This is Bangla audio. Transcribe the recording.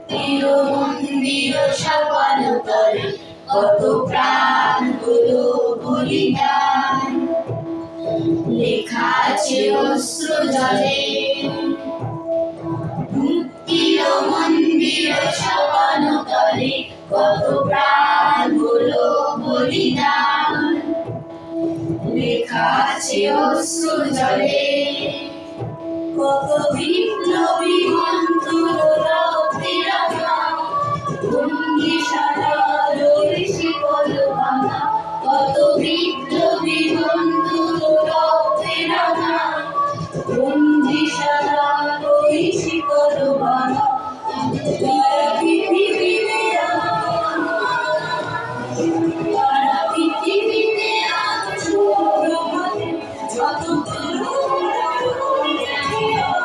মন্দির সপন তলে কত প্রাণ হলো বলিদান, লেখা আছে অশ্রু জলে। মুক্তির মন্দির সপন তলে কত প্রাণ হলো বলিদান, লেখা আছে অশ্রু জলে। কত বিপ্লবী বন্ধুর রক্তে রাঙা বন্দিশালার ওই শিকল ভাঙা, কত বিপ্লবী বন্ধুর রক্তে রাঙা বন্দিশালার ওই শিকল ভাঙা।